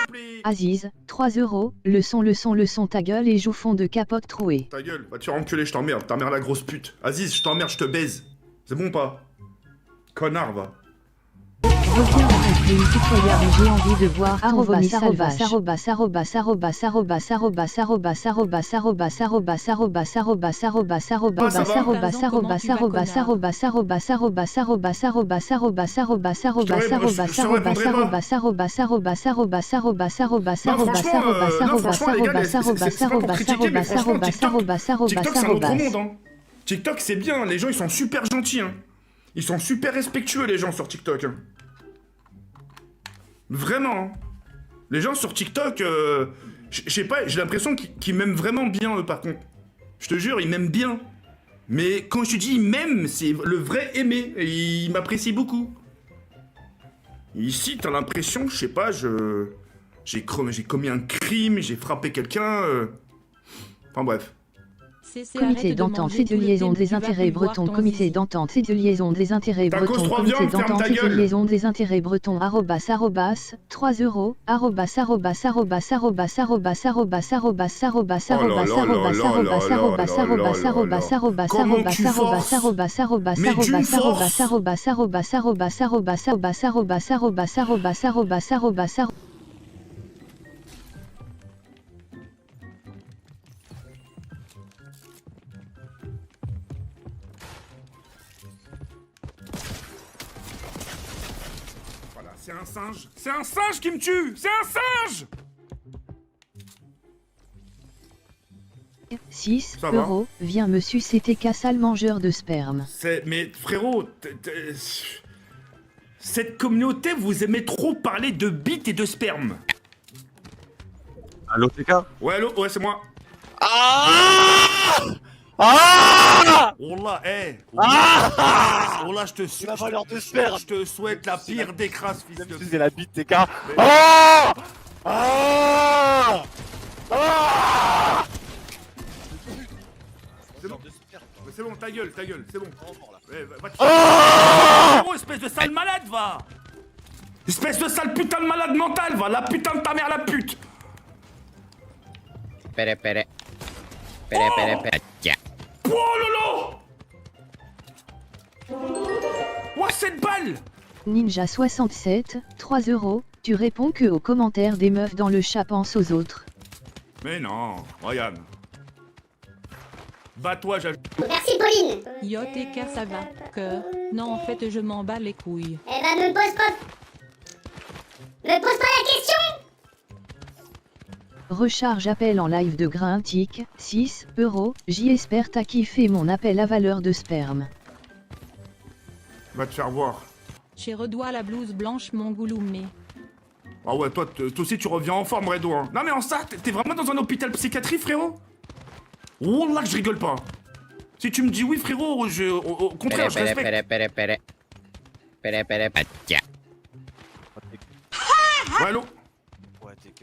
vous plaît. Aziz, 3 €, le son, ta gueule et joue fond de capote trouée. Ta gueule, va te faire enculer, je t'emmerde. Ta mère la grosse pute. Aziz, je t'emmerde, je te baise. C'est bon ou pas? Connard, va. Reviens avec une citoyen, j'ai envie de voir ton vomi salvage. TikTok, c'est bien, les gens ils sont super gentils, hein. Ils sont super respectueux, les gens sur TikTok. Hein. Vraiment. Hein. Les gens sur TikTok, je sais pas, j'ai l'impression qu'ils m'aiment vraiment bien, eux, par contre. Je te jure, ils m'aiment bien. Mais quand je te dis ils m'aiment, c'est le vrai aimer. Et ils m'apprécient beaucoup. Ici, t'as l'impression, je sais pas, j'ai commis un crime, j'ai frappé quelqu'un. Enfin bref. Comité d'entente et de liaison des intérêts bretons. Comité d'entente et de liaison des intérêts bretons. Comité d'entente et de liaison des intérêts bretons. 3 €. C'est un singe. C'est un singe qui me tue. C'est un singe. 6 €. Viens me sucer tes sale mangeur de sperme. Mais frérot, cette communauté, vous aimez trop parler de bite et de sperme. Allo TK? Ouais, allô, ouais, c'est moi. Oh là, oh là, je te suis. La valeur de sperme. Je te souhaite la pire des crasses, fils de. C'est la bite TK. C'est bon, ta gueule, c'est bon. Va te faire. Espèce de sale malade, va. Espèce de sale putain de malade mental, va. La putain de ta mère, la pute. Pere. Oh lolo. Ouah, cette balle. Ninja 67, 3 €. Tu réponds que aux commentaires des meufs dans le chat pensent aux autres. Mais non, Ryan. Bats-toi, j'ajoute. Merci Pauline. Yo TK ça va, cœur. Non en fait je m'en bats les couilles. Eh ben me pose pas la question. Recharge appel en live de Grintic, 6 €. J'espère t'as kiffé mon appel à valeur de sperme. Va te faire voir. Chez Redois la blouse blanche mon gouloumé. Ah ouais, toi aussi tu reviens en forme, Redo. Hein. Non mais en ça, t'es vraiment dans un hôpital psychiatrie, frérot? Oh là que je rigole pas. Si tu me dis oui, frérot, au contraire, je respecte. Pere. Ouais, allô?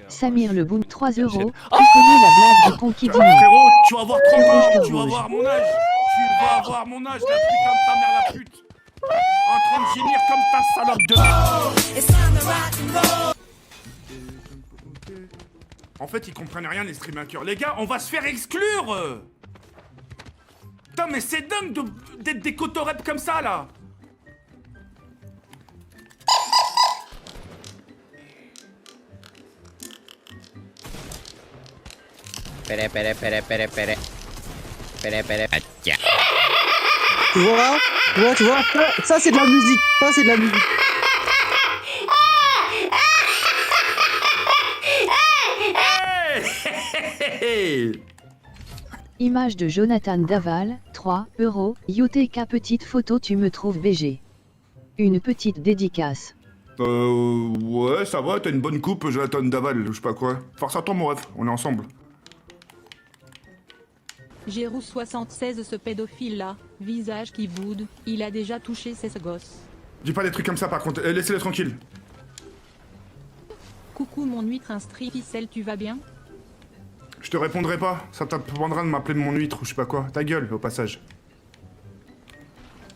Samir le Boom, 3 €. Tu connais la blague de Conky Dini. Frérot, tu vas avoir 30 ans, tu vas avoir mon âge. Tu vas avoir mon âge, la putain de ta mère, la pute. En train de gémir comme ta salope de merde. En fait, ils comprennent rien, les streamhackers. Les gars, on va se faire exclure. Putain, mais c'est dingue d'être des cotorep comme ça, là. Pere. Tu vois, ça c'est de la musique, Image de Jonathan Daval, 3 €. YoTK petite photo tu me trouves BG. Une petite dédicace. Ouais, ça va, t'as une bonne coupe, Jonathan Daval, je sais pas quoi. Force à toi, mon ref, on est ensemble. Gérou 76 ce pédophile là, visage qui boude, il a déjà touché ses gosses. Dis pas des trucs comme ça, par contre, laissez-les tranquilles. Coucou mon huître instri ficelle, tu vas bien? Je te répondrai pas, ça t'apprendra de m'appeler mon huître ou je sais pas quoi. Ta gueule, au passage.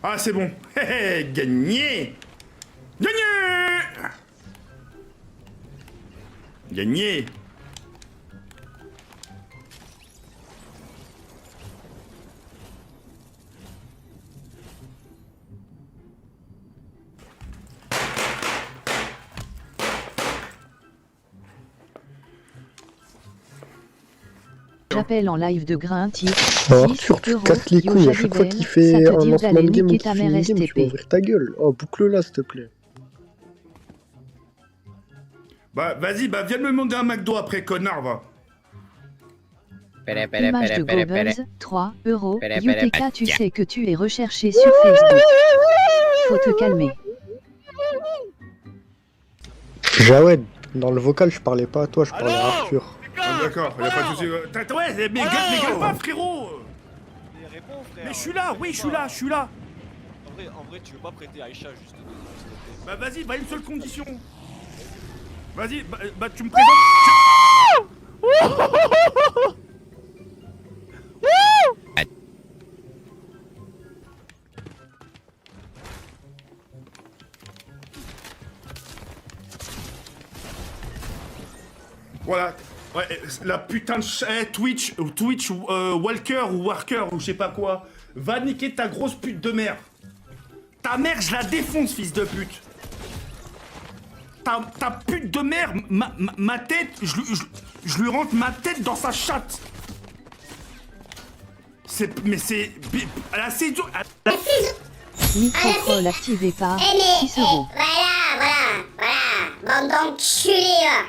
Ah, c'est bon. Hé hé, gagné. Gagné. Gagné. J'appelle en live de Grain Tir. Alors Arthur, tu casses les couilles à chaque fois qu'il fait un lancement de game ou qu'il fait une game, tu vas ouvrir ta gueule. Oh, boucle-la s'il te plaît. Bah, vas-y, bah, viens me demander un McDo après, connard, va. Image de Goebbels, 3 €. UTK, tu sais que tu es recherché sur Facebook. Faut te calmer. Jawed, dans le vocal, je parlais pas à toi, je parlais à Arthur. Ah, d'accord, y'a pas de soucis. Ouais, mais gueule pas, frérot. Mais réponds, frère. Mais je suis là, oui, je suis là. En vrai, tu veux pas prêter Aïcha juste. Bah, vas-y, bah, une seule condition. Vas-y, bah, tu me présentes. Voilà. Ouais, la putain de Twitch Walker ou Worker ou je sais pas quoi. Va niquer ta grosse pute de merde. Ta mère, je la défonce, fils de pute. Ta pute de mère, ma tête, je lui rentre ma tête dans sa chatte. Mais c'est... Elle c'est dur. Micro-troll activé par 6 €. Voilà. Bande d'enculés, là.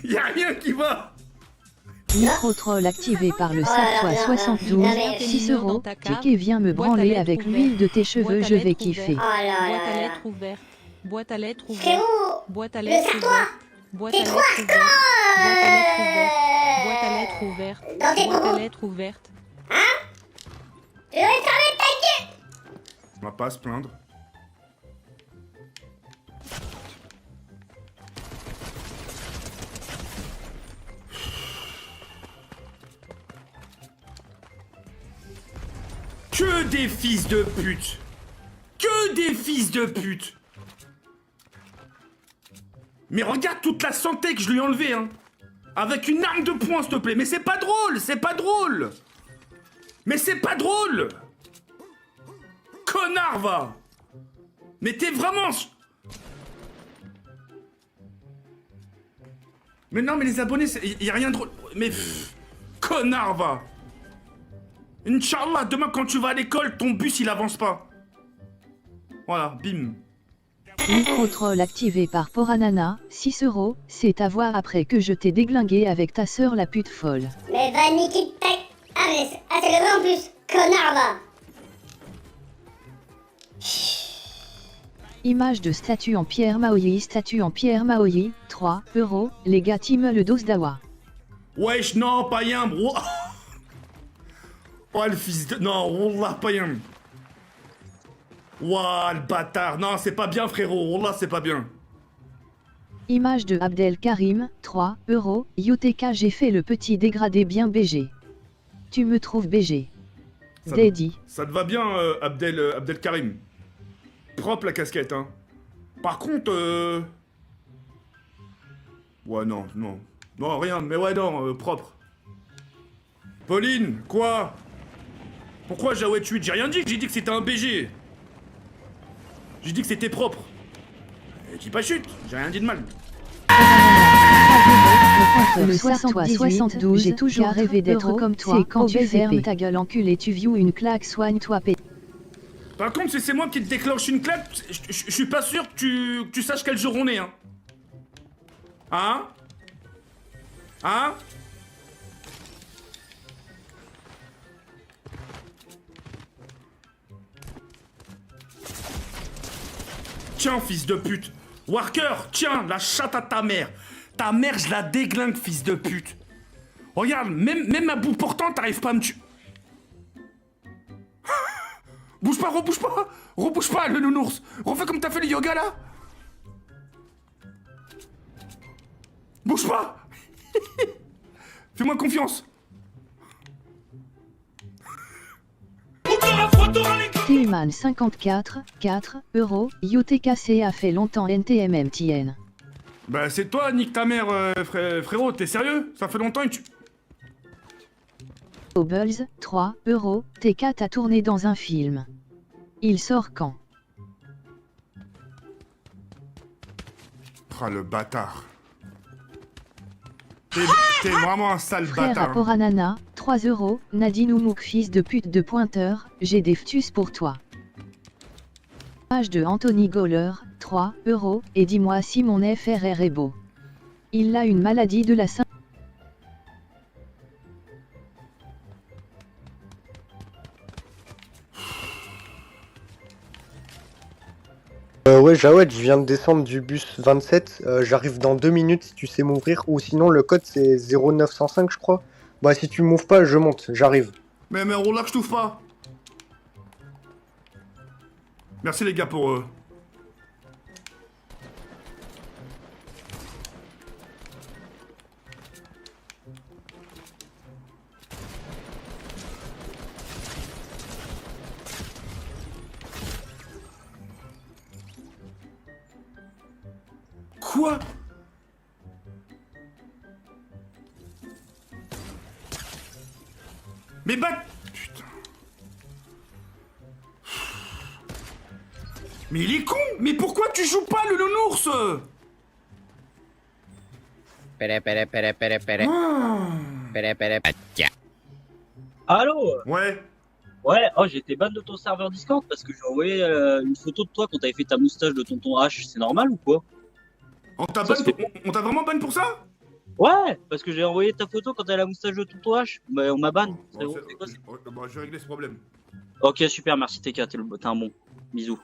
Y'a rien qui va. Micro-troll activé par le Sartois 72, 6 €. Ticket viens me branler avec l'huile de tes cheveux, je vais kiffer. Oh là Boîte à là là. lettres ouverte. Boîte à lettres ouverte. Frérot, Boîte à le lettres Sartois, ouverte. Boîte à t'es lettres quoi ouverte. Boîte à lettres ouverte. Dans tes Boîte à propos. lettres ouverte. Tu devrais fermer ta gueule. On va pas se plaindre. Que des fils de pute. Que des fils de pute. Mais regarde toute la santé que je lui ai enlevée, hein. Avec une arme de poing, s'il te plaît. Mais c'est pas drôle, c'est pas drôle. Mais c'est pas drôle. Connard, va. Mais t'es vraiment... Mais non, mais les abonnés, y a rien de drôle. Mais... connard, va. Inch'Allah, demain quand tu vas à l'école, ton bus il avance pas. Voilà, bim. Micro-troll activé par Poranana, 6 €. C'est à voir après que je t'ai déglingué avec ta sœur la pute folle. Mais va niquer ta... Ah, mais c'est le vrai en plus. Connard, va. Image de statue en pierre Maoyi, 3 €. Les gars team le dos d'Awa. Wesh, non, pas yam, bro. Oh, le fils de... Non, wallah, pas yam. Ouah, le bâtard. Non, c'est pas bien, frérot. Wallah, c'est pas bien. Image de Abdel Karim, 3 €. UTK, j'ai fait le petit dégradé bien BG. Tu me trouves BG. Ça Daddy. Ça te va bien, Abdel Karim. Propre la casquette, hein. Par contre, ouais, non. Non, rien, mais ouais, non, propre. Pauline, quoi? Pourquoi Jawed 8? J'ai rien dit, j'ai dit que c'était un BG. J'ai dit que c'était propre. Dis pas chute, j'ai rien dit de mal. Le 72, j'ai toujours rêvé d'être comme toi. C'est quand tu fermes ta gueule enculé, tu views une claque, soigne-toi p. Par contre, si c'est moi qui te déclenche une claque, je suis pas sûr que tu saches quel jour on est, hein. Hein? Tiens, fils de pute. Worker, tiens, la chatte à ta mère. Ta mère, je la déglingue, fils de pute. Regarde, même à bout portant, t'arrives pas à me tuer. Bouge Bouge pas, rebouge pas. Rebouge pas, le nounours. Refais comme t'as fait le yoga, là. Bouge pas. Fais-moi confiance. Tillman 54, 4 euros, UTKC a fait longtemps NTMMTN. Bah c'est toi, nique ta mère, frérot, t'es sérieux? Ça fait longtemps que tu... Bubbles, 3 euros, T4 a tourné dans un film. Il sort quand? Ah, le bâtard. T'es vraiment un sale Frère bâtard. à Poranana, 3 euros, Nadine Oumouk fils de pute de pointeur, j'ai des ftus pour toi. Page de Anthony Goller, 3 euros, et dis-moi si mon FRR est beau. Il a une maladie de la Ouais, Jawed, je viens de descendre du bus 27. J'arrive dans 2 minutes si tu sais m'ouvrir. Ou sinon, le code c'est 0905, je crois. Bah, si tu m'ouvres pas, je monte. J'arrive. Mais relax, je t'ouvre pas. Merci les gars pour... Quoi? Mais bah... Putain. Mais il est con. Mais pourquoi tu joues pas le nounours? Pere, pere, pere, pere, pere. Ah. Pere, pere, pere. Allô? Ouais. Ouais, oh j'étais ban de ton serveur Discord parce que j'ai envoyé une photo de toi quand t'avais fait ta moustache de tonton H, c'est normal ou quoi? On t'a Ça se fait. on t'a vraiment ban pour ça? Ouais, parce que j'ai envoyé ta photo quand t'avais la moustache de tonton H, mais on m'a ban. Bon, C'est bon, c'est quoi ça? bah, je vais régler ce problème. Ok, super, merci TK, t'es un bon. Bisous.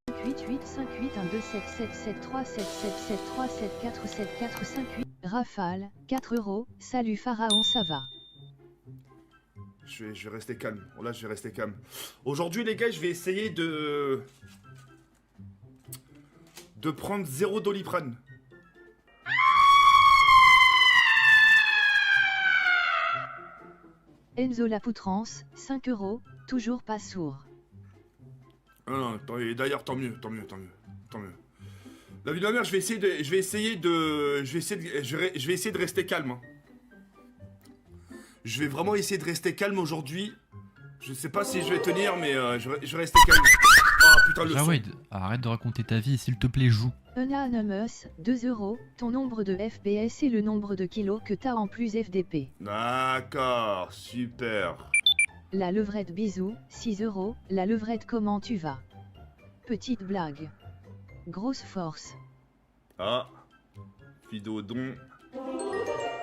88 58 1 2 7 7 7 3 7 7 7 3 7 4 7 4 5 8. Rafale, 4 euros, salut Pharaon, ça va? Je vais rester calme. Bon, là, je vais rester calme. Aujourd'hui, les gars, je vais essayer de prendre 0 Doliprane. Enzo Lapoutrance, 5 euros, toujours pas sourd. Non, et d'ailleurs, tant mieux. La vie de ma mère, je vais essayer de rester calme. Hein. Je vais vraiment essayer de rester calme aujourd'hui. Je sais pas si je vais tenir, mais je vais rester calme. Ah putain, le son. Jawed, arrête de raconter ta vie et s'il te plaît, joue. Anonymous, 2 euros, ton nombre de FPS et le nombre de kilos que t'as en plus FDP. D'accord, super. La levrette bisous, 6 euros, la levrette comment tu vas? Petite blague. Grosse force. Ah, vidéo don.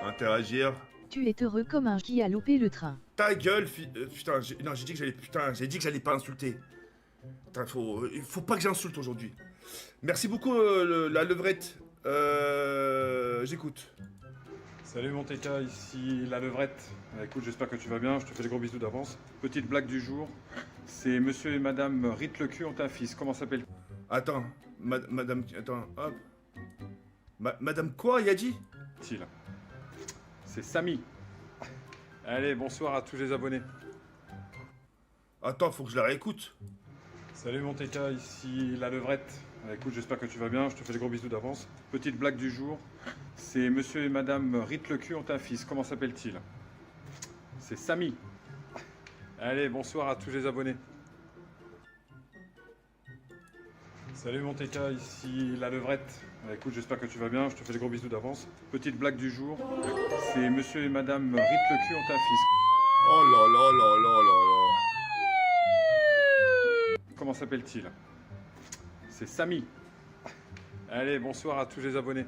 Interagir. Tu es heureux comme un qui a loupé le train. Ta gueule, putain, j'ai dit que j'allais pas insulter. Putain, faut pas que j'insulte aujourd'hui. Merci beaucoup, la levrette. J'écoute. Salut mon TK, ici la levrette. Écoute, j'espère que tu vas bien, je te fais des gros bisous d'avance. Petite blague du jour, c'est monsieur et madame Rite le cul ont un fils, comment s'appelle? Attends, madame, attends, hop. Madame quoi, il a dit? C'est Samy. Allez, bonsoir à tous les abonnés. Attends, faut que je la réécoute. Salut mon TK, ici la levrette. Écoute, j'espère que tu vas bien, je te fais des gros bisous d'avance. Petite blague du jour, c'est monsieur et madame Rite le cul ont un fils, comment s'appelle-t-il? C'est Samy. Allez, bonsoir à tous les abonnés. Salut mon TK, ici la levrette. Écoute, j'espère que tu vas bien, je te fais des gros bisous d'avance. Petite blague du jour, c'est monsieur et madame Rite le cul ont un fils. Oh là là là là là là. Comment s'appelle-t-il? C'est Samy. Allez, bonsoir à tous les abonnés.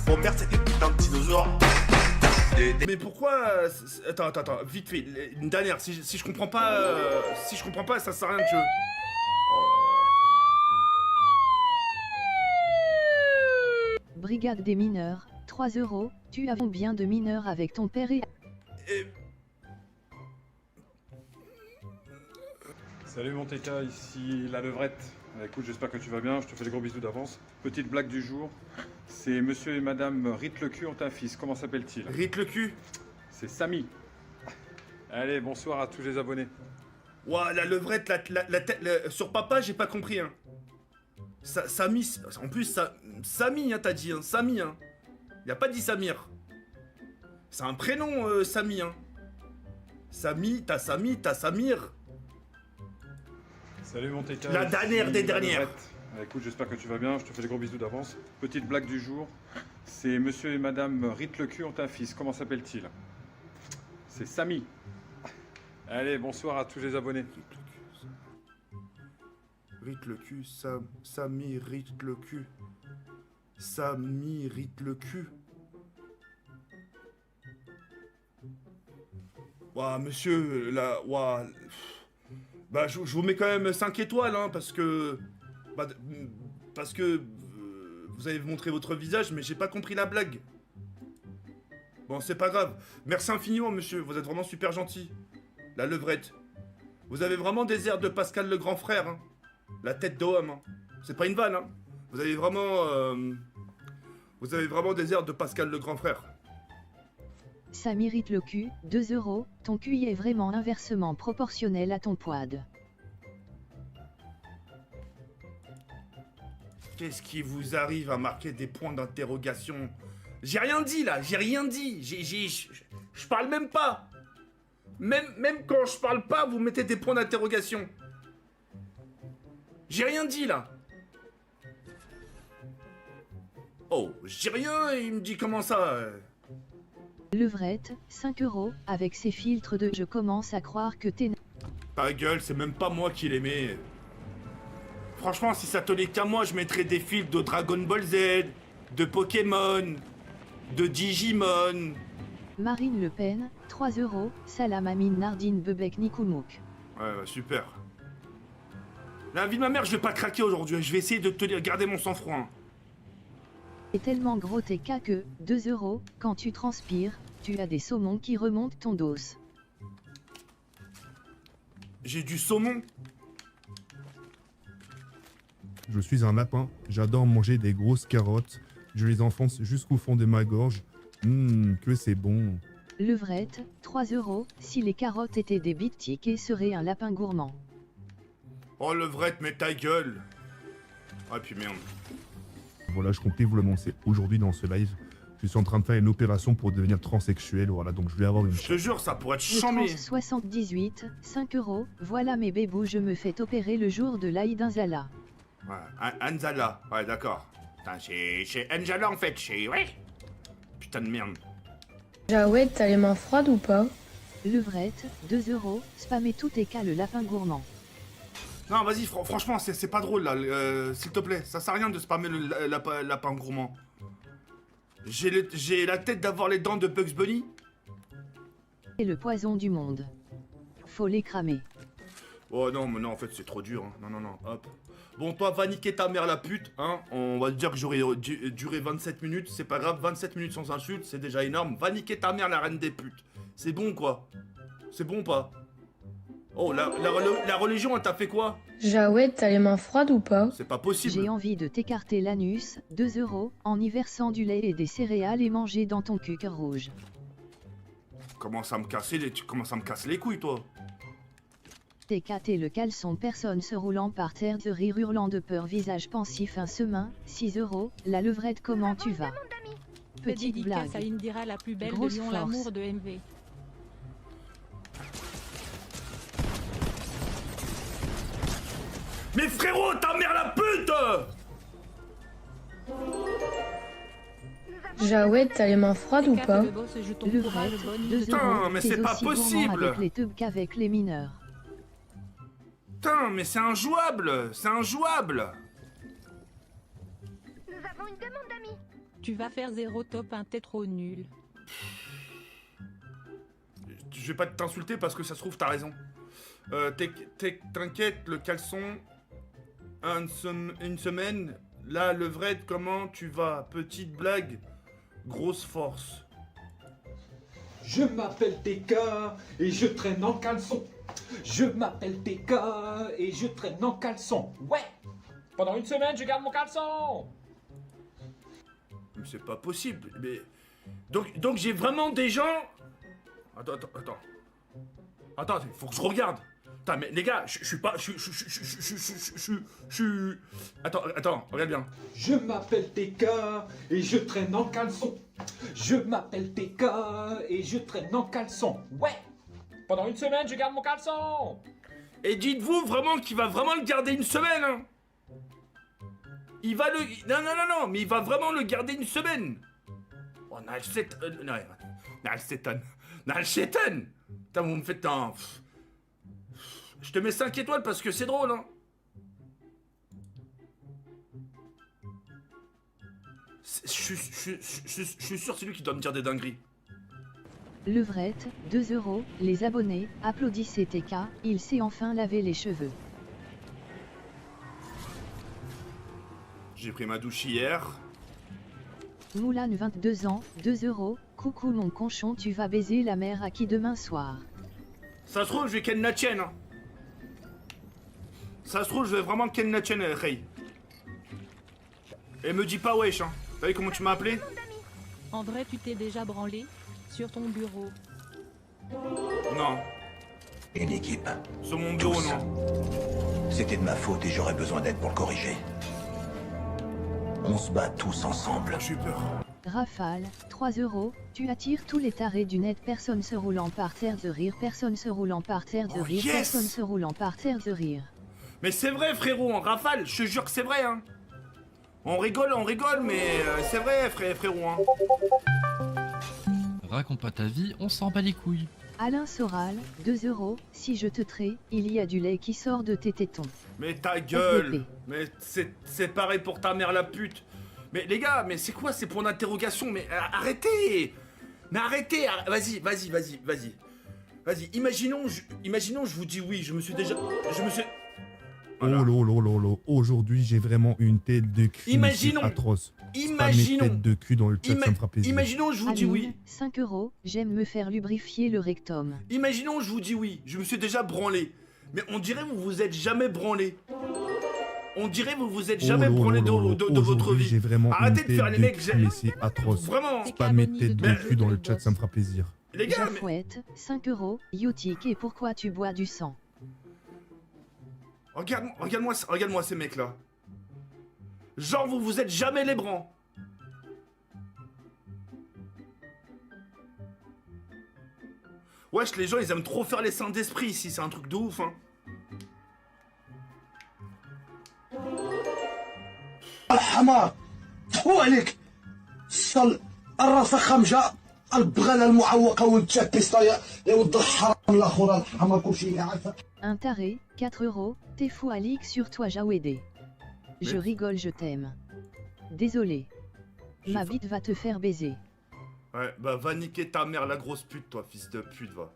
Mon père c'était putain de dinosaure. Mais pourquoi... Attends, vite fait, une dernière, si je comprends pas... si je comprends pas, ça sert à rien que je... Brigade des mineurs, 3 euros, tu as combien de mineurs avec ton père et... Salut mon TK, ici la levrette. Écoute, j'espère que tu vas bien, je te fais des gros bisous d'avance. Petite blague du jour, c'est monsieur et madame Rit le cul ont un fils, comment s'appelle-t-il? Rite le cul. C'est Samy. Allez, bonsoir à tous les abonnés. Ouah, la levrette, sur papa, j'ai pas compris, hein. Samy, en plus, Samy, hein, t'as dit, hein, Samy, hein. Y a pas dit Samir. C'est un prénom, Samy, hein. Samy, t'as Samir. Salut mon TK. La ici dernière des la dernières. levrette. Écoute, j'espère que tu vas bien, je te fais des gros bisous d'avance. Petite blague du jour, c'est monsieur et madame Rit le cul ont un fils, comment s'appelle-t-il? C'est Samy. Allez, bonsoir à tous les abonnés. Rite le cul, Samy rite le cul. Samy rite le cul. Ouah, monsieur, là, ouah. Bah, je vous mets quand même 5 étoiles, hein, parce que vous avez montré votre visage, mais j'ai pas compris la blague. Bon, c'est pas grave. Merci infiniment, monsieur, vous êtes vraiment super gentil. La levrette. Vous avez vraiment des airs de Pascal le grand frère, hein. La tête d'homme, hein. C'est pas une vanne, hein. Vous avez vraiment des airs de Pascal le grand frère. Ça mérite le cul, 2 euros, ton QI est vraiment inversement proportionnel à ton poids. Qu'est-ce qui vous arrive à marquer des points d'interrogation? J'ai rien dit là, j'ai rien dit. Je parle même pas. Même quand je parle pas, vous mettez des points d'interrogation. J'ai rien dit là. Oh, j'ai rien, il me dit comment ça Levrette, 5 euros, avec ses filtres de je commence à croire que t'es... Ta gueule, c'est même pas moi qui l'aimais. Franchement, si ça tenait qu'à moi, je mettrais des filtres de Dragon Ball Z, de Pokémon, de Digimon. Marine Le Pen, 3 euros, Salam Amin Nardine Bebek Nikoumouk. Ouais, super. La vie de ma mère, je vais pas craquer aujourd'hui. Je vais essayer de tenir, garder mon sang-froid. Hein. C'est tellement gros tes cas que, 2 euros, quand tu transpires, tu as des saumons qui remontent ton dos. J'ai du saumon. Je suis un lapin, j'adore manger des grosses carottes, je les enfonce jusqu'au fond de ma gorge. Que c'est bon. Levrette, 3 euros, si les carottes étaient des big tickets serait un lapin gourmand. Oh levrette, mais ta gueule. Ah puis merde. Voilà, je comptais vous l'annoncer aujourd'hui dans ce live. Je suis en train de faire une opération pour devenir transsexuel, voilà, donc je vais avoir une... Je te jure, ça pourrait être Le chambé. 78, 5 euros, voilà mes bébous, je me fais opérer le jour de l'Aïd Inzala. Ouais, Anzala, ouais d'accord. Putain, chez Anjala en fait, ouais. Putain de merde. Jawed, t'as les mains froides ou pas? Levrette, 2 euros, spammez tout et cas le lapin gourmand. Non, vas-y, franchement, c'est pas drôle là, s'il te plaît. Ça sert à rien de spammer le lapin gourmand. J'ai la tête d'avoir les dents de Bugs Bunny. Et le poison du monde. Faut les cramer. Oh non, mais non, en fait, c'est trop dur. Hein. Non, hop. Bon, toi, va niquer ta mère la pute, hein. On va dire que j'aurais duré 27 minutes. C'est pas grave, 27 minutes sans insulte, c'est déjà énorme. Va niquer ta mère, la reine des putes. C'est bon, quoi. C'est bon, pas. Oh, la religion, elle t'a fait quoi? Jawed, t'as les mains froides ou pas? C'est pas possible. J'ai envie de t'écarter l'anus, 2 euros, en y versant du lait et des céréales et manger dans ton cul cœur rouge. Commence à me casser tu commences à me casser les couilles, toi. T'écarter le caleçon, personne se roulant par terre de rire hurlant de peur, visage pensif, un semin, 6 euros, la levrette, comment tu vas? Petite Dédicace blague. à Indira, la plus belle Grosse de Lyon, force. l'amour de MV. Mais frérot, ta mère la pute! Jawed, t'as les mains froides ou pas? Levrette, 2 Putain, euros, mais t'es c'est pas aussi gourmand possible. avec les tubes qu'avec les mineurs. Putain, mais c'est injouable! C'est injouable! Nous avons une demande d'amis. Tu vas faire 0 top 1, t'es trop nul. Je vais pas t'insulter parce que ça se trouve, t'as raison. T'inquiète, le caleçon, une semaine, là, levrette, comment tu vas? Petite blague. Grosse force. Je m'appelle TK et je traîne en caleçon. Je m'appelle TK et je traîne en caleçon. Ouais. Pendant une semaine, je garde mon caleçon. Mais c'est pas possible. Mais donc j'ai vraiment des gens. Attends. Attends, faut que je regarde. Attends, mais les gars, je suis pas. Attends, regarde bien. Je m'appelle TK et je traîne en caleçon. Je m'appelle TK et je traîne en caleçon. Ouais. Pendant une semaine, je garde mon caleçon. Et dites-vous vraiment qu'il va vraiment le garder une semaine, hein. Il va le... Non, mais il va vraiment le garder une semaine. Oh, Nalcetan. Putain, vous me faites un... Je te mets 5 étoiles parce que c'est drôle, hein. Je suis sûr c'est lui qui doit me dire des dingueries. Levrette, 2 €, les abonnés, applaudissez TK, il s'est enfin lavé les cheveux. J'ai pris ma douche hier. Moulin 22 ans, 2 €, coucou mon conchon, tu vas baiser la mère à qui demain soir? Ça se trouve, je vais ken la tienne, hein. Ça se trouve, je vais vraiment ken la tienne, Ray. Et me dis pas wesh, hein. T'as vu comment tu m'as appelé? André, tu t'es déjà branlé sur ton bureau? Non. Une équipe. Sur mon bureau, Tous. non. C'était de ma faute et j'aurais besoin d'aide pour le corriger. On se bat tous ensemble. J'ai peur. Rafale, 3 €, tu attires tous les tarés du net, personne se roulant par terre de rire, personne se roulant par terre de rire, yes personne se roulant par terre de rire. Mais c'est vrai, frérot, en rafale, je te jure que c'est vrai, hein. On rigole, mais c'est vrai, frérot, hein. Raconte pas ta vie, on s'en bat les couilles. Alain Soral, 2 €, si je te trais, il y a du lait qui sort de tes tétons. Mais ta gueule. FDP. Mais c'est pareil pour ta mère, la pute. Mais les gars, mais c'est quoi ces points d'interrogation? Mais arrêtez. Mais arrêtez. Vas-y. Vas-y, imaginons, je vous dis oui, je me suis... Voilà. Oh lolo, aujourd'hui j'ai vraiment une tête de cul. Imaginons. C'est atroce. Imaginons. Tête de cul dans le chat, ça me fera plaisir. Imaginons, je vous dis oui. 5 €, j'aime me faire lubrifier le rectum. Imaginons, je vous dis oui. Je me suis déjà branlé. Mais on dirait vous vous êtes jamais branlé. On dirait vous vous êtes jamais branlé de votre vie. J'ai vraiment Arrêtez une de faire tête les mecs. cul, mais c'est atroce. Vraiment. Pas mes têtes de cul dans le chat, ça me fera plaisir. Les gars, mais... Jafouette, 5 €, Youtik, et pourquoi tu bois du sang? Regarde-moi ces mecs-là. Genre, vous vous êtes jamais les bras. Wesh, les gens, ils aiment trop faire les saints d'esprit ici. C'est un truc de ouf, hein. الحمار تفو عليك صل الراس خمجه البغاله المعوقه والتشاكيستا يا ولد الحرام الاخر الحمار كلشي اللي عارفه. Un taré, 4 €, t'es fou à ligue sur toi Jaouédé. Je rigole, je t'aime. Désolé. Ma bite va te faire baiser. Ouais, bah va niquer ta mère, la grosse pute, toi, fils de pute, va.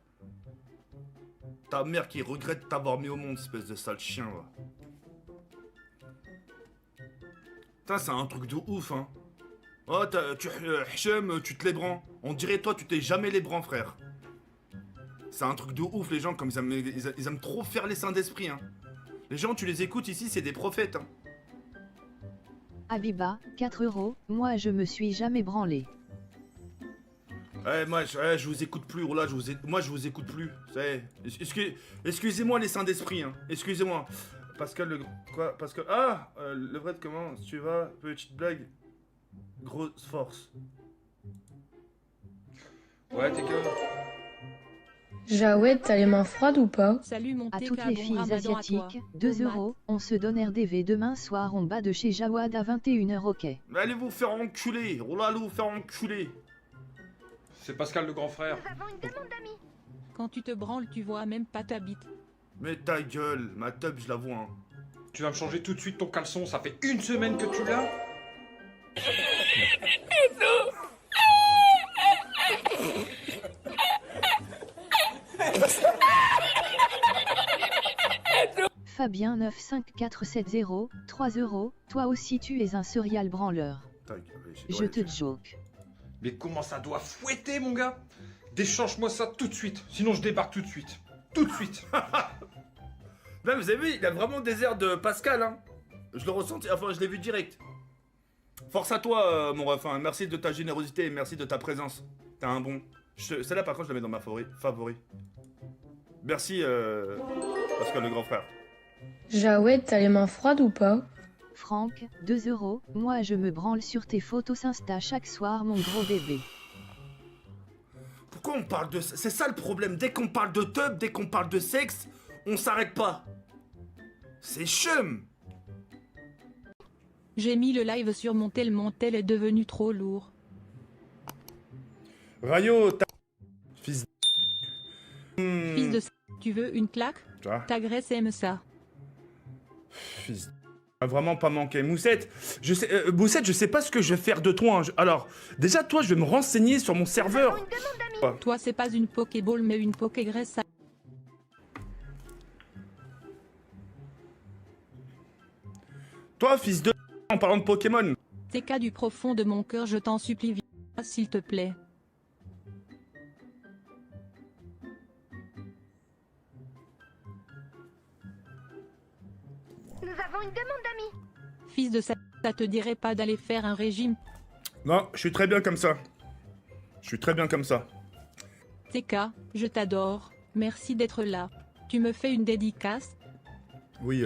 Ta mère qui regrette de t'avoir mis au monde, espèce de sale chien, va. Putain, c'est un truc de ouf, hein. Oh, Hichem, tu te lébranles. On dirait, toi, tu t'es jamais lébran, frère. C'est un truc de ouf, les gens, comme ils aiment trop faire les saints d'esprit, hein. Les gens, tu les écoutes ici, c'est des prophètes, hein. Abiba, 4 €, moi je me suis jamais branlé. Ouais, moi, je vous écoute plus, là, moi, je vous écoute plus. Excusez-moi, les saints d'esprit, hein. Excusez-moi. Pascal, quoi Pascal... Ah le vrai, comment tu vas? Petite blague. Grosse force. Ouais, t'es que... Jawed, t'as les mains froides ou pas? Salut mon À TK, toutes les bon filles ramadan à toi. asiatiques, 2 €, on se donne RDV demain soir, on bat de chez Jawad à 21 h, ok. Mais allez vous faire enculer. Oh là, allez vous faire enculer. C'est Pascal le grand frère. Quand tu te branles, tu vois même pas ta bite. Mais ta gueule, ma tub, je la vois, hein. Tu vas me changer tout de suite ton caleçon, ça fait une semaine que tu l'as. Fabien 95470, 3 €, toi aussi tu es un serial branleur. Ta gueule, Je te joke. Mais comment ça doit fouetter, mon gars? Déchange-moi ça tout de suite, sinon je débarque tout de suite. Tout de suite. Là, vous avez vu, il a vraiment des airs de Pascal, hein. Je le ressens, enfin, je l'ai vu direct. Force à toi, mon ref, hein. Merci de ta générosité et merci de ta présence. T'es un bon. Celle-là, par contre, je la mets dans ma favori. Merci, Pascal, le grand frère. Jawed, t'as les mains froides ou pas? Franck, 2 €, moi je me branle sur tes photos Insta chaque soir mon gros bébé. Pourquoi on parle de... C'est ça le problème, dès qu'on parle de teub, dès qu'on parle de sexe, on s'arrête pas. C'est chum. J'ai mis le live sur mon tel est devenu trop lourd. Rayo, fils Fils de tu veux une claque? Ah. Ta graisse aime ça. Fils a vraiment pas manqué. Moussette, Moussette, je sais pas ce que je vais faire de toi. Hein. Alors, déjà, toi, je vais me renseigner sur mon serveur. Toi, c'est pas une Pokéball, mais une Pokégraisse. Toi, fils de... En parlant de Pokémon. TK du profond de mon cœur, je t'en supplie, viens, s'il te plaît. Nous avons une demande d'amis. Fils de ça te dirait pas d'aller faire un régime? Non, je suis très bien comme ça. Je suis très bien comme ça. TK, je t'adore. Merci d'être là. Tu me fais une dédicace? Oui,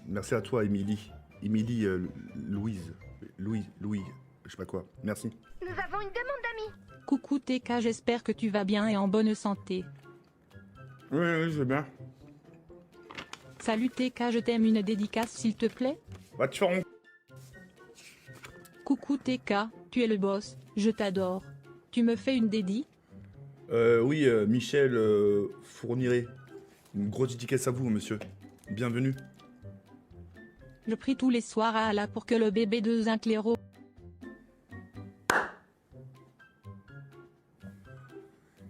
merci à toi, Émilie. Émilie, Louise, je sais pas quoi. Merci. Nous avons une demande d'amis. Coucou TK, j'espère que tu vas bien et en bonne santé. Oui, je vais bien. Salut TK, je t'aime, une dédicace s'il te plaît? Va te faire en... Coucou TK, tu es le boss, je t'adore. Tu me fais une dédi? Oui, Michel Fourniret. Une grosse dédicace à vous, monsieur. Bienvenue. Je prie tous les soirs à Allah pour que le bébé de Zincléro...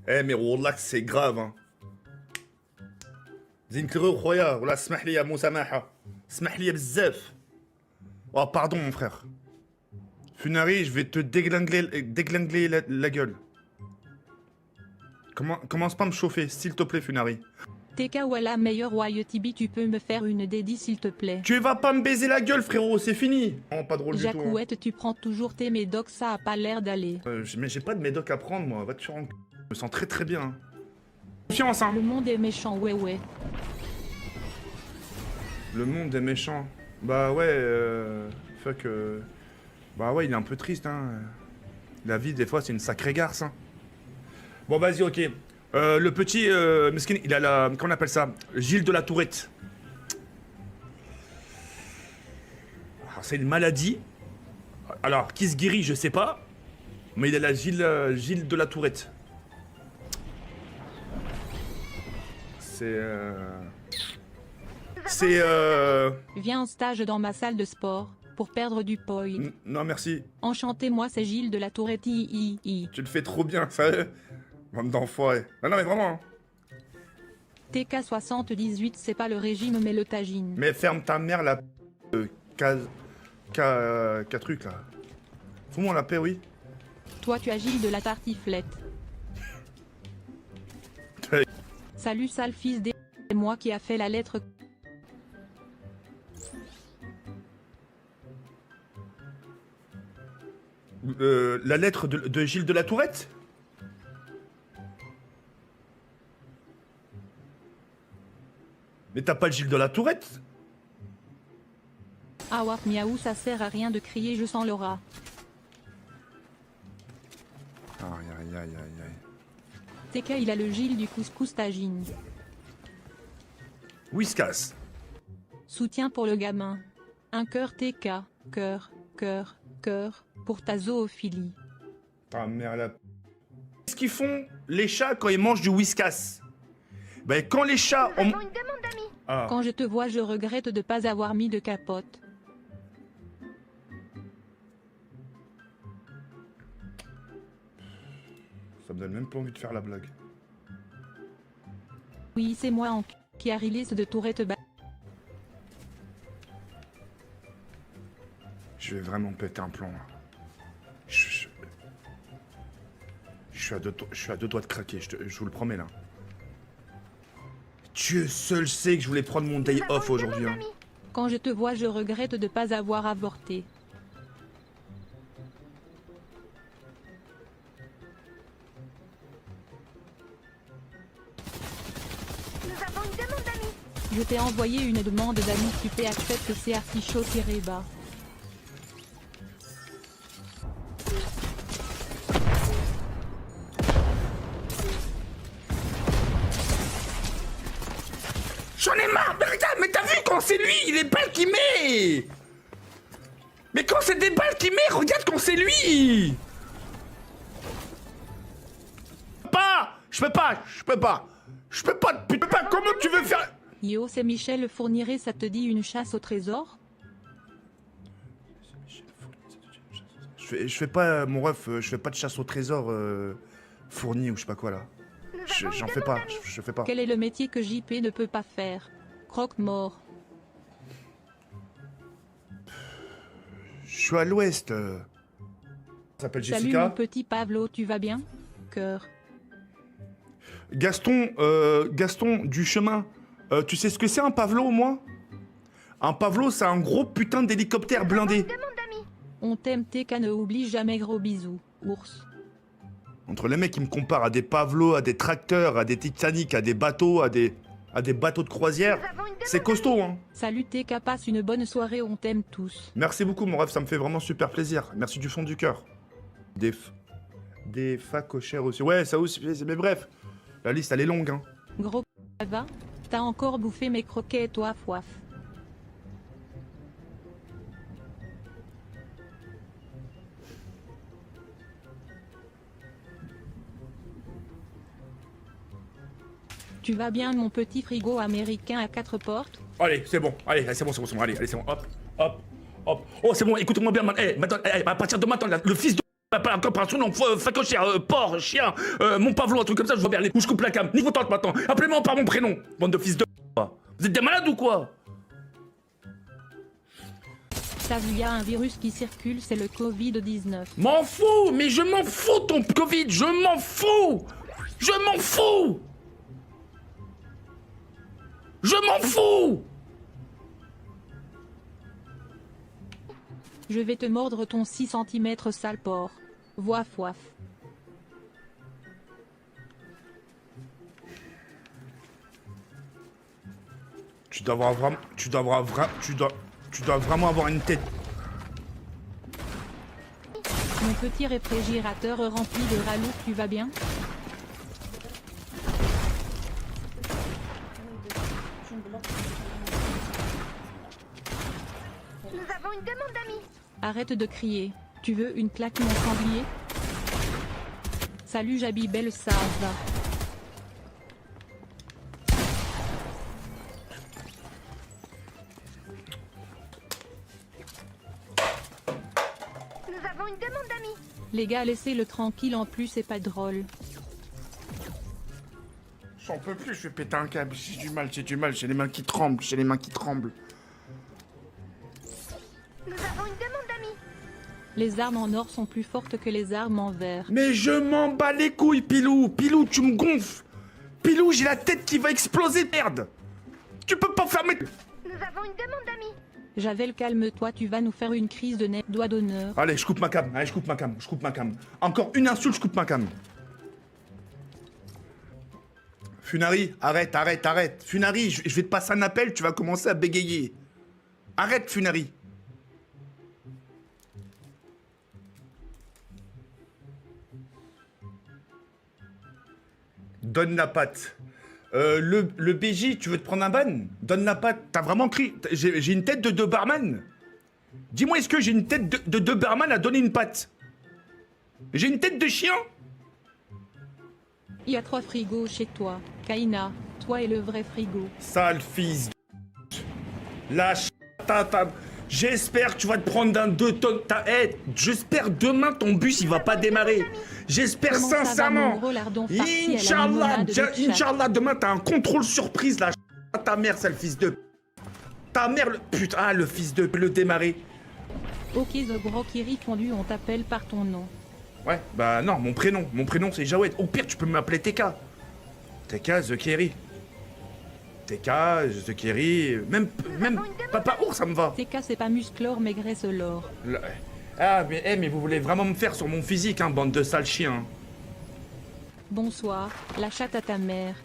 Eh, mais wallah, c'est grave, hein. Zincléro, khoya, wallah, smahli ya Moussamaha. Smahli ya bzaf. Oh, pardon, mon frère. Funari, je vais te déglinguer la gueule. Commence pas à me chauffer, s'il te plaît, Funari. TK Walla, meilleur Tibi, tu peux me faire une dédi s'il te plaît? Tu vas pas me baiser la gueule, frérot, c'est fini. Oh, pas drôle du tout. Jacouette, tu prends toujours tes médocs, ça a pas l'air d'aller. Mais j'ai pas de médoc à prendre, moi. Va te faire en... Je me sens très très bien. Hein. Confiance, hein. Le monde est méchant, ouais. Le monde est méchant. Bah ouais, fuck. Bah ouais, il est un peu triste, hein. La vie, des fois, c'est une sacrée garce, hein. Bon, vas-y, ok. Le petit, Meskin, il a la... Comment on appelle ça? Gilles de la Tourette. C'est une maladie. Alors, qui se guérit, je sais pas. Mais il a la Gilles de la Tourette. Viens en stage dans ma salle de sport, pour perdre du poids. Non, merci. Enchanté, moi c'est Gilles de la Tourette. Tu le fais trop bien, sérieux. Bande d'enfoirés. Non, mais vraiment. Hein. TK78, c'est pas le régime, mais le tagine. Mais ferme ta mère, la... truc, là. Fous-moi la paix, oui. Toi, tu as Gilles de la tartiflette. Salut, sale fils des... C'est moi qui a fait la lettre... La lettre de Gilles de la Tourette? Mais t'as pas le Gilles de la Tourette? Ah ouais, miaou, ça sert à rien de crier, je sens l'aura. Aïe. TK, il a le Gilles du couscous tagine. Whiskas. Soutien pour le gamin. Un cœur TK. Cœur, pour ta zoophilie. Ta mère la... Qu'est-ce qu'ils font les chats quand ils mangent du Whiskas? Ben quand les chats... Nous avons une demande d'amis. Ah. Quand je te vois, je regrette de pas avoir mis de capote. Ça me donne même pas envie de faire la blague. Oui, c'est moi qui a release de Tourette bas. Je vais vraiment péter un plomb là. suis à deux doigts de craquer, je vous le promets là. Dieu seul sait que je voulais prendre mon day off aujourd'hui. Hein. Quand je te vois, je regrette de ne pas avoir avorté. Nous avons une demande d'amis. Je t'ai envoyé une demande d'amis, tu peux accepter c'est artichaut-bas. J'en ai marre, mais regarde, mais t'as vu quand c'est lui, les balles qu'il met. Mais quand c'est des balles qu'il met, regarde quand c'est lui. Je peux pas, comment tu veux faire? Yo, c'est Michel Fourniret, ça te dit une chasse au trésor? Je fais pas, mon ref, je fais pas de chasse au trésor fourni ou je sais pas quoi là. J'en fais pas, je fais pas. Quel est le métier que JP ne peut pas faire? Croque-mort. Je suis à l'ouest. Ça s'appelle Salut Jessica. mon petit Pavlo, tu vas bien? Cœur. Gaston du chemin. Tu sais ce que c'est un Pavlo, moi? Un Pavlo, c'est un gros putain d'hélicoptère blindé. On t'aime TK, ne oublie jamais, gros bisous. Ours. Entre les mecs qui me comparent à des Pavlos, à des tracteurs, à des Titanic, à des bateaux, à des bateaux de croisière, c'est costaud, hein. Salut TK, passe une bonne soirée, on t'aime tous. Merci beaucoup, mon rêve, ça me fait vraiment super plaisir. Merci du fond du cœur. Des facochères aussi. Ouais, ça aussi, mais bref. La liste, elle est longue, hein. Gros va, t'as encore bouffé mes croquets, toi, foif. Tu vas bien, mon petit frigo américain à 4 portes? Allez, c'est bon, allez, c'est bon, allez, c'est bon, hop, hop, hop. Oh, c'est bon, écoute-moi bien, man. Maintenant, à partir de maintenant, le fils de... Pas encore son nom, facochère, porc, chien, mon Pavlo, un truc comme ça, je vois bien où je coupe la cam. Niveau tente maintenant, appelez-moi par mon prénom, bande de fils de... Vous êtes des malades ou quoi? T'as vu, y a un virus qui circule, c'est le Covid-19. M'en fous, mais je m'en fous ton Covid, je m'en fous. Je m'en fous. Je m'en fous. Je vais te mordre ton 6 cm sale porc. Voif, voif. Tu dois vraiment avoir une tête. Mon petit réfrigérateur rempli de raloux, tu vas bien? Nous avons une demande d'amis. Arrête de crier. Tu veux une claque, mon sanglier? Salut Jabibel, ça va. Nous avons une demande d'amis. Les gars, laissez-le tranquille, en plus c'est pas drôle. J'en peux plus, je vais péter un câble. J'ai du mal, j'ai les mains qui tremblent, Nous avons une demande d'amis. Les armes en or sont plus fortes que les armes en verre. Mais je m'en bats les couilles, Pilou. Pilou, tu me gonfles. Pilou, j'ai la tête qui va exploser, merde. Tu peux pas fermer... Nous avons une demande d'amis. Javel, calme-toi, tu vas nous faire une crise de nez, doigt d'honneur. Allez, je coupe ma cam. Encore une insulte, je coupe ma cam. Funari, arrête. Funari, je vais te passer un appel, tu vas commencer à bégayer. Arrête, Funari. Donne la patte. Le BJ, tu veux te prendre un ban? Donne la patte. T'as vraiment crié. J'ai une tête de Doberman. Dis-moi, est-ce que j'ai une tête de Doberman à donner une patte? J'ai une tête de chien? Il y a 3 frigos chez toi. Kaina, toi et le vrai frigo. Sale fils de... Lâche ta... J'espère que tu vas te prendre d'un 2 tonnes. J'espère demain ton bus il va pas démarrer. J'espère Comment ça va, sincèrement. mon gros lardon farci à la limonade de chat? Inch'Allah, demain t'as un contrôle surprise là. Ta mère, sale fils de... Ta mère, putain, le fils de... Le démarrer. Ok, The Brokiri fondu, on t'appelle par ton nom. Ouais, bah non, mon prénom c'est Jawed. Au pire, tu peux m'appeler TK. TK The Kerry. TK The Kerry. Même Papa Ours, ça me va. TK c'est pas musclore mais graisselore. Ah, mais vous voulez vraiment me faire sur mon physique, hein, bande de sales chiens. Bonsoir, la chatte à ta mère.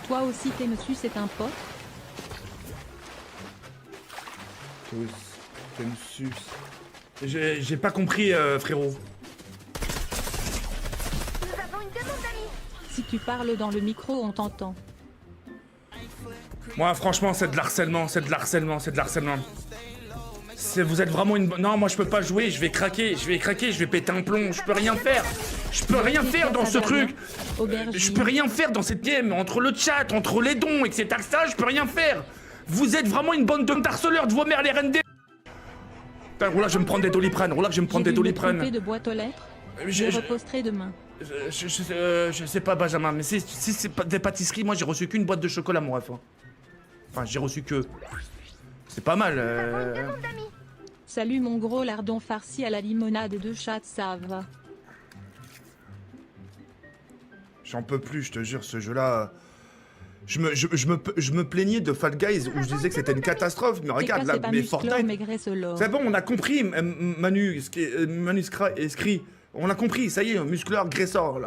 Toi aussi t'es monsieur, c'est un pote? J'ai pas compris, frérot. Si tu parles dans le micro, on t'entend. Moi, franchement, c'est de l'harcèlement, c'est de l'harcèlement, c'est de l'harcèlement. Vous êtes vraiment une... Non, moi, je peux pas jouer, je vais craquer, je vais péter un plomb, je peux rien faire. Je peux rien faire dans ce truc. Je peux rien faire dans cette game. Entre le chat, entre les dons, etc. Ça, je peux rien faire. Vous êtes vraiment une bande de harceleurs de vos mères, les RND. Putain, Roula, je vais me prendre des doliprane. Roula, je vais me prendre des doliprane. De boîte aux lettres. Je reposterai demain. Je sais pas, Benjamin, mais si c'est pas des pâtisseries, moi j'ai reçu qu'une boîte de chocolat, mon ref. Enfin, j'ai reçu que. C'est pas mal. Salut mon gros lardon farci à la limonade et de chat, ça va. J'en peux plus, je te jure, ce jeu-là. Je me plaignais de Fall Guys où je disais que c'était une catastrophe, mais regarde là, mais Fortnite. C'est bon, on a compris, Manu Escrit. On a compris, ça y est, muscleur, graisseur.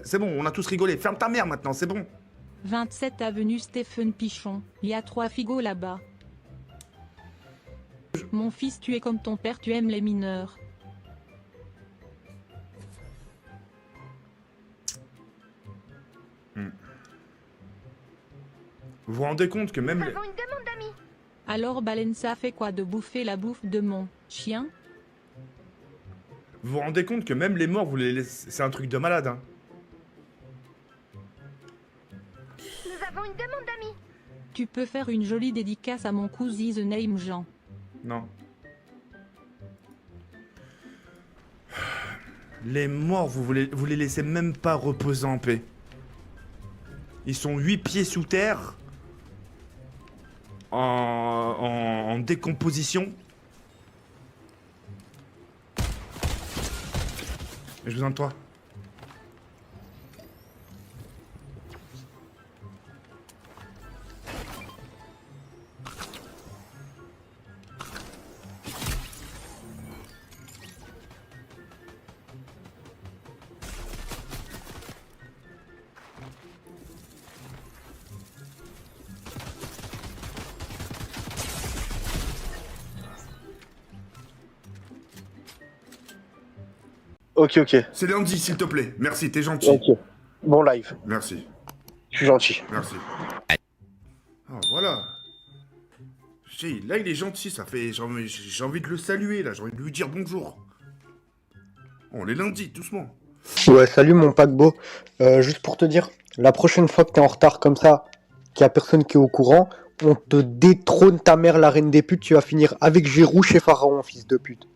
C'est bon, on a tous rigolé. Ferme ta mère maintenant, c'est bon. 27 avenue Stephen Pichon. Il y a 3 figos là-bas. Mon fils, tu es comme ton père, tu aimes les mineurs. Vous vous rendez compte que même... Alors Balença fait quoi de bouffer la bouffe de mon chien? Vous vous rendez compte que même les morts, vous les laissez... C'est un truc de malade, hein. Nous avons une demande d'amis. Tu peux faire une jolie dédicace à mon cousin The Name Jean. Non. Les morts, vous les laissez même pas reposer en paix. Ils sont 8 pieds sous terre. En décomposition. J'ai besoin de toi. Ok. C'est lundi, s'il te plaît. Merci, t'es gentil. Ok. Bon live. Merci. Je suis gentil. Merci. Ah, voilà. Là, il est gentil, ça fait... J'ai envie de le saluer, là. J'ai envie de lui dire bonjour. On est lundi, doucement. Ouais, salut mon paquebot. Juste pour te dire, la prochaine fois que t'es en retard comme ça, qu'il y a personne qui est au courant, on te détrône ta mère, la reine des putes, tu vas finir avec Gérou chez Pharaon, fils de pute.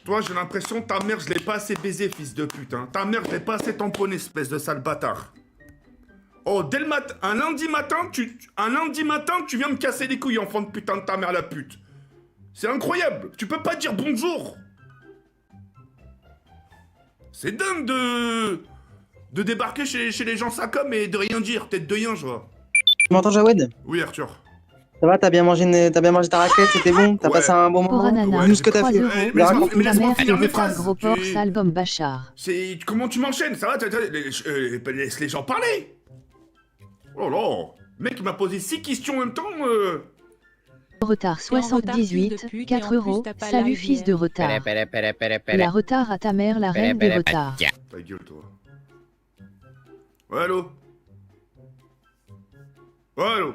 Toi, j'ai l'impression que ta mère, je l'ai pas assez baisé, fils de pute. Hein. Ta mère, je l'ai pas assez tamponné, espèce de sale bâtard. Oh, dès le matin, un lundi matin, tu viens me casser les couilles, enfant de putain de ta mère, la pute. C'est incroyable. Tu peux pas dire bonjour. C'est dingue de débarquer chez les gens ça comme et de rien dire, tête de rien, je vois. Tu m'entends, Jawed? Oui, Arthur. Ça va, t'as bien mangé ta raclette, c'était bon? T'as passé un bon moment? Poranana, Tout ce que t'as fait. Mais laisse-moi finir mes un phrases. gros porc sale comme Bachar. Comment tu m'enchaînes? Ça va, laisse les gens parler. Oh là, le mec il m'a posé 6 questions en même temps. Retard 78, 4 €. Salut fils de retard. La retard à ta mère, la reine des retards. Ta gueule, toi. Ouais, allô? Ouais, allô?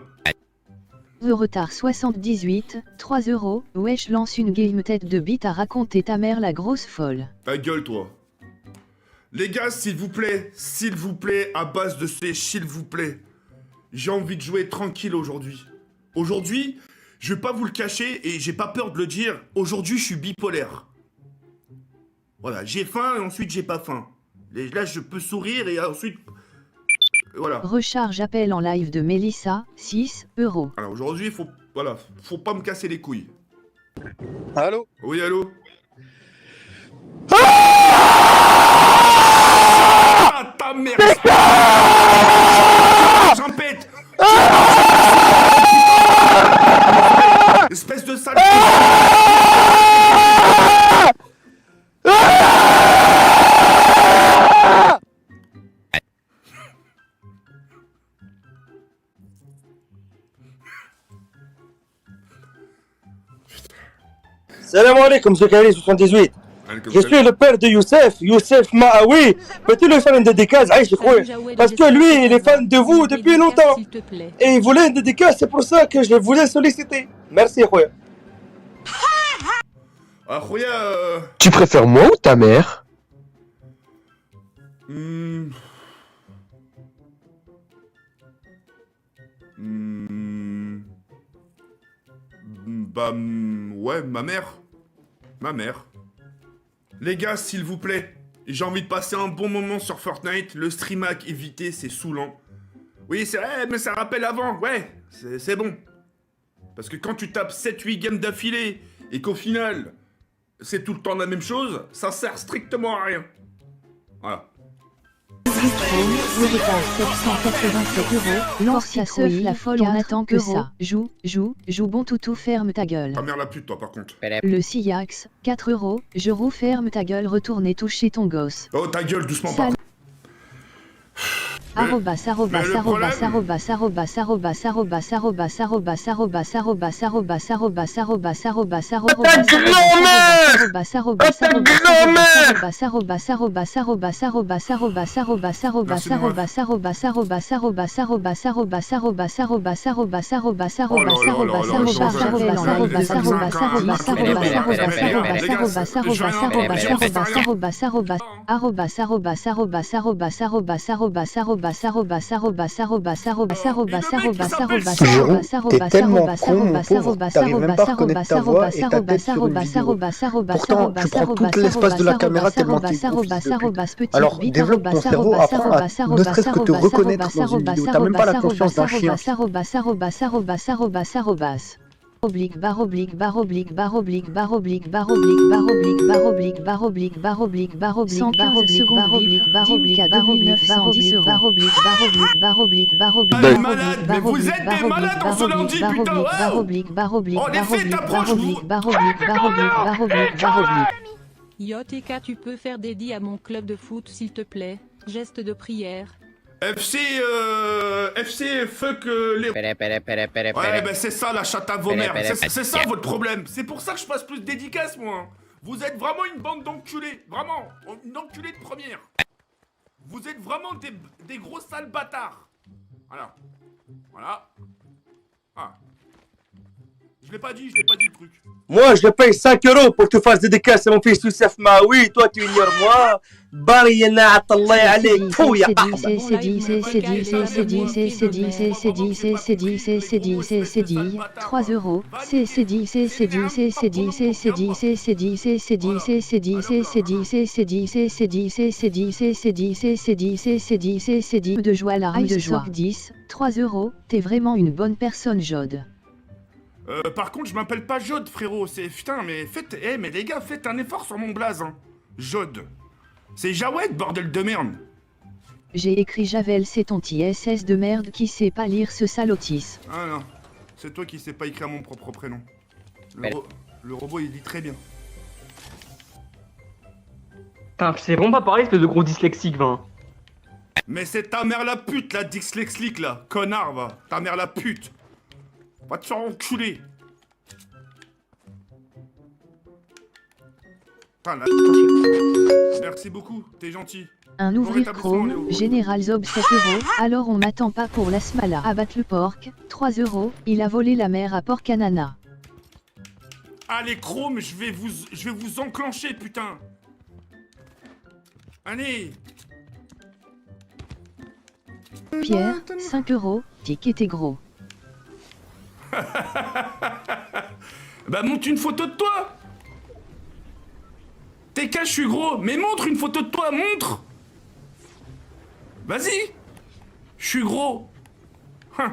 The retard 78, 3 €. Wesh, lance une game tête de bite à raconter ta mère la grosse folle. Ta gueule, toi. Les gars, s'il vous plaît, à base de ces s'il vous plaît, j'ai envie de jouer tranquille aujourd'hui. Aujourd'hui, je vais pas vous le cacher et j'ai pas peur de le dire, aujourd'hui je suis bipolaire. Voilà, j'ai faim et ensuite j'ai pas faim. Là, je peux sourire et ensuite... Voilà. Recharge appel en live de Mélissa, 6 €. Alors aujourd'hui, il faut... voilà, faut pas me casser les couilles. Allô? Oui, allô? Ah, ta mère! J'en pète! Espèce de sale... Salam alaikum, Zekari 78. Je suis le père de Youssef, Youssef Maaoui. Peux-tu lui faire une dédicace, Aïch, parce que lui, il est fan de vous depuis longtemps. Et il voulait une dédicace, c'est pour ça que je voulais solliciter. Merci, Khouya. Ah, Khouya, Tu préfères moi ou ta mère? Ouais, ma mère. Ma mère. Les gars, s'il vous plaît, j'ai envie de passer un bon moment sur Fortnite. Le stream hack évité, c'est saoulant. Oui, c'est vrai, mais ça rappelle avant. Ouais, c'est bon. Parce que quand tu tapes 7-8 games d'affilée et qu'au final, c'est tout le temps la même chose, ça sert strictement à rien. Voilà. Lance la seuf, la folle, on attend que ça. Joue, bon toutou, ferme ta gueule. Ta mère la pute, toi, par contre. Le Siax, 4 €, je roux, ferme ta gueule, retourne et toucher ton gosse. Oh, ta gueule, doucement, par contre. Arrobas, arrobas, arrobas, arrobas, arrobas, arrobas, arrobas, arrobas, arrobas, arrobas, arrobas, arrobas, arrobas, arrobas, arrobas, T'es tellement con, mon pauvre, t'arrives même pas à reconnaître ta voix et ta tête sur une vidéo. Pourtant, tu prends tout l'espace de la caméra tellement t'es profite. Alors, développe ton cerveau, apprends à ne serait-ce que te reconnaître dans une vidéo. T'as même pas la conscience d'un chien. Oblique barre oblique barre oblique barre oblique barre oblique barre oblique barre oblique barre oblique barre oblique barre oblique barre oblique barre oblique barre oblique barre oblique barre oblique barre oblique barre oblique barre oblique barre oblique barre oblique Allez, malade, mais vous êtes des malades en ce lundi, putain! barre oblique barre oblique Oh, les barre faits oblique t'approchent, barre oblique barre oblique barre oblique barre oblique barre oblique. YTK, tu peux faire dédié à mon club de foot s'il te plaît. Geste de prière. FC fuck les... Ouais, ben c'est ça la chatte à vos mères. C'est ça votre problème. C'est pour ça que je passe plus de dédicaces, moi. Vous êtes vraiment une bande d'enculés. Vraiment. Une enculée de première. Vous êtes vraiment des gros sales bâtards. Voilà. Voilà. Ah. Je l'ai pas dit le truc. Moi, je paye 5 € pour que tu fasses dédicace à mon fils Youssef Maaoui. Toi, tu ignores moi. Bariyana Allah alayk. Fou, ya c'est dit 3 €, c'est dit de joie larme de joie 10, 3 €, t'es vraiment une bonne personne, Jode. Par contre, je m'appelle pas Jode, frérot. C'est putain, mais faites, mais les gars, faites un effort sur mon blaze, hein. Jode. C'est Jawed, bordel de merde. J'ai écrit Javel, c'est ton petit SS de merde qui sait pas lire ce salotis. Ah non, c'est toi qui sais pas écrire mon propre prénom. Le robot, il dit très bien. Putain, c'est vraiment pas pareil, espèce de gros dyslexique, va. Mais c'est ta mère la pute, la dyslexique, là. Connard, va. Ta mère la pute. Va te faire enculer. Putain, là. Merci beaucoup, t'es gentil. Un ouvrir chrome, Général Zob 7 €, alors on m'attend pas pour la smala. Abattre le porc, 3 €, il a volé la mère à Porcanana. Allez, Chrome, je vais vous enclencher, putain. Allez. Pierre, 5 €, ticket t'es gros. Bah montre une photo de toi. TK, je suis gros, mais montre une photo de toi, montre. Vas-y. Je suis gros. Hein.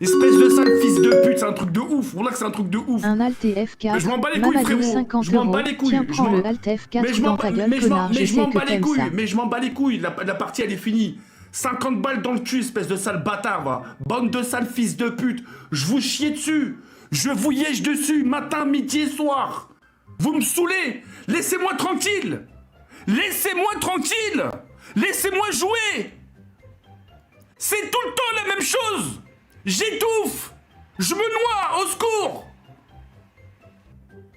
Espèce de sale fils de pute, c'est un truc de ouf. Voilà que c'est un truc de ouf. Un Alt F4. Mais je m'en bats les couilles, Mamadou, frérot. 50 Je m'en bats euros. les couilles. Tiens, Je prends m'en- le Alt Mais F4 je m'en dans ta gueule, mais je m'en- connard. mais Je je sais m'en que bats les t'aimes couilles. ça. Mais je m'en bats les couilles. La partie, elle est finie. 50 balles dans le cul, espèce de sale bâtard, va. Bande de sales fils de pute. Je vous chie dessus. Je vous yèche dessus, matin, midi et soir. Vous me saoulez. Laissez-moi tranquille. Laissez-moi tranquille. Laissez-moi jouer. C'est tout le temps la même chose. J'étouffe. Je me noie, au secours.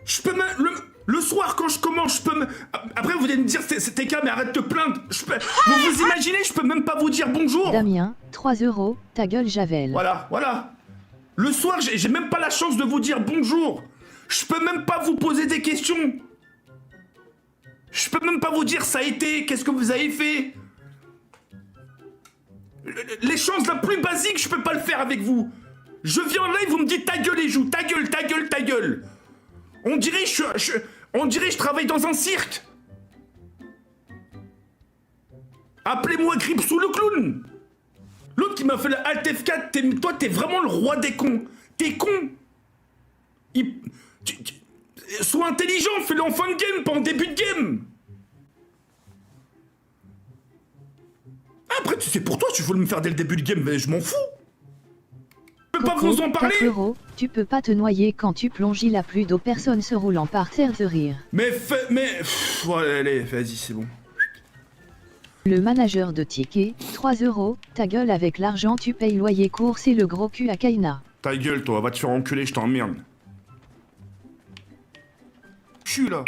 Je peux me... Le soir, quand je commence, je peux me... Après, vous allez me dire, c'est TK, mais arrête de te plaindre. Vous imaginez, je peux même pas vous dire bonjour. Damien, 3 euros. Ta gueule, Javel. Voilà, voilà. Le soir, j'ai même pas la chance de vous dire bonjour. Je peux même pas vous poser des questions. Je peux même pas vous dire ça a été, qu'est-ce que vous avez fait. L'échange la plus basique, je peux pas le faire avec vous. Je viens en live, vous me dites ta gueule et joue, ta gueule, ta gueule, ta gueule. On dirait je travaille dans un cirque. Appelez-moi Gripsou le clown. L'autre qui m'a fait le Alt F4, toi t'es vraiment le roi des cons. T'es con. Sois intelligent, fais-le en fin de game, pas en début de game. Après, c'est pour toi, tu veux me faire dès le début de game, mais je m'en fous. Je peux pas vous en parler. 4 euros. Tu peux pas te noyer quand tu plonges, il a plus d'eau, personne se roulant par terre de rire. Mais ouais, allez, vas-y, c'est bon. Le manager de tickets, 3 euros. Ta gueule, avec l'argent tu payes loyer, course et le gros cul à Kaina. Ta gueule, toi, va te faire enculer, je t'emmerde. Cul, là.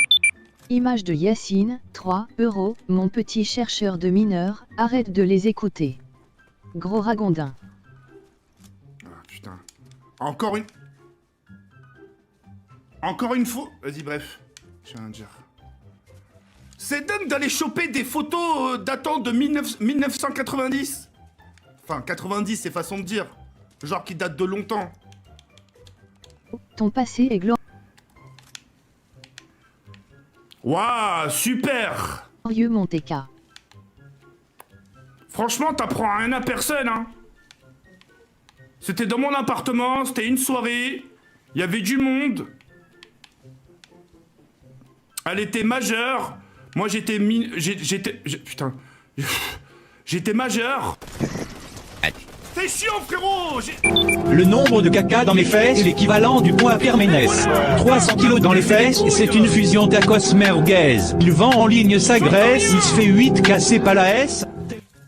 Image de Yacine, 3 euros. Mon petit chercheur de mineurs, arrête de les écouter. Gros ragondin. Putain. Encore une fois. Vas-y, bref. Je viens de dire. C'est dingue d'aller choper des photos datant de 1990. Enfin, 90, c'est façon de dire. Genre qui date de longtemps. Ton passé est glorieux, Waouh, super. mon TK. Franchement, t'apprends rien à personne, hein. C'était dans mon appartement, c'était une soirée. Il y avait du monde. Elle était majeure. Moi, j'étais putain. J'étais majeur. C'est chiant, frérot. Le nombre de caca dans mes fesses est l'équivalent du poids Pierre Ménès. 300 kilos dans les fesses, c'est une fusion tacos merguez. Il vend en ligne sa graisse, il se fait 8 cassés par la S.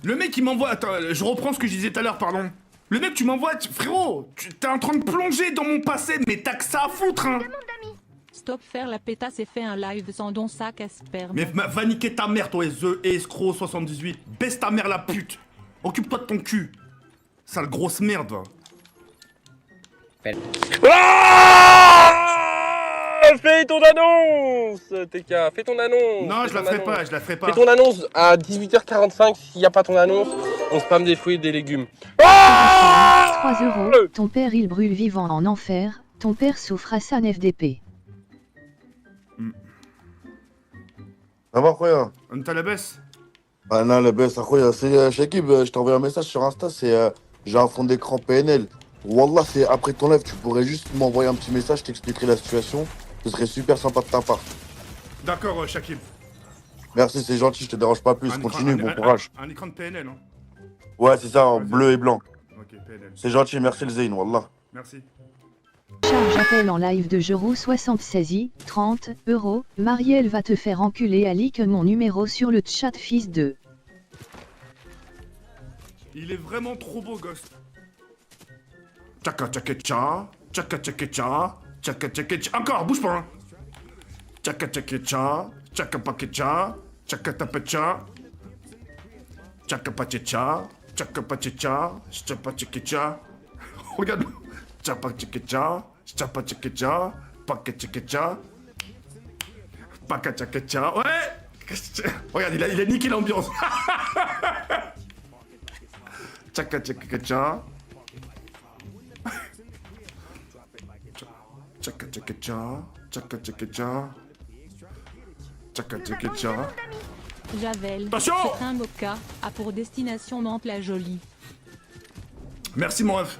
Le mec, il m'envoie... Attends, je reprends ce que je disais tout à l'heure, pardon. Le mec, tu m'envoies... Frérot, t'es en train de plonger dans mon passé, mais t'as que ça à foutre, hein. Stop faire la pétasse et fais un live sans don sac à sperme. Mais va niquer ta mère, toi, The Escroc 78. Baisse ta mère, la pute. Occupe-toi de ton cul. Sale grosse merde, va. Fais ton annonce, TK, fais ton annonce. Non, je la ferai pas, je la ferai pas. Fais ton annonce à 18h45, s'il n'y a pas ton annonce, on spamme des fruits et des légumes. 3 euros. Ton père il brûle vivant en enfer. Ton père souffre à sa FDP. Ça va, Khoya? T'as la baisse? Ah non, la baisse, Khoya, c'est Shakib, je t'ai envoyé un message sur Insta, c'est j'ai un fond d'écran PNL. Wallah, c'est après ton live, tu pourrais juste m'envoyer un petit message, je t'expliquerai la situation. Ce serait super sympa de ta part. D'accord, Shakib. Merci, c'est gentil, je te dérange pas plus, continue, bon courage. Un écran de PNL, hein. Ouais, c'est ça, en bleu et blanc. Ok, PNL. C'est gentil, merci le Zayn, Wallah. Merci. Charge appel en live de Jero 76i, 30 euros. Marielle va te faire enculer, Ali, que mon numéro sur le chat, fils de. Il est vraiment trop beau, Ghost. Tchaka tchaka tcha, tchaka tchaka tcha, tchaka tchaka tcha. Encore, bouge pas, hein. Tchaka tchaka tcha, tchaka paket tcha, tchaka tapacha. Tchaka pachecha, tchaka pachecha, tchapa tchaka. Regarde. Tchapa tchaka tcha, tchapa tchaka tcha, paket tchaka tcha. Paka tchaka tcha. Ouais. Regarde, il a niqué l'ambiance. Tchaka tchaka tcha. Tchaka tchaka tcha. Tchaka tchaka tcha. Tchaka tchaka tcha. Javel, Attention, c'est un mocha, a pour destination Mantes-la-Jolie. Merci mon ref.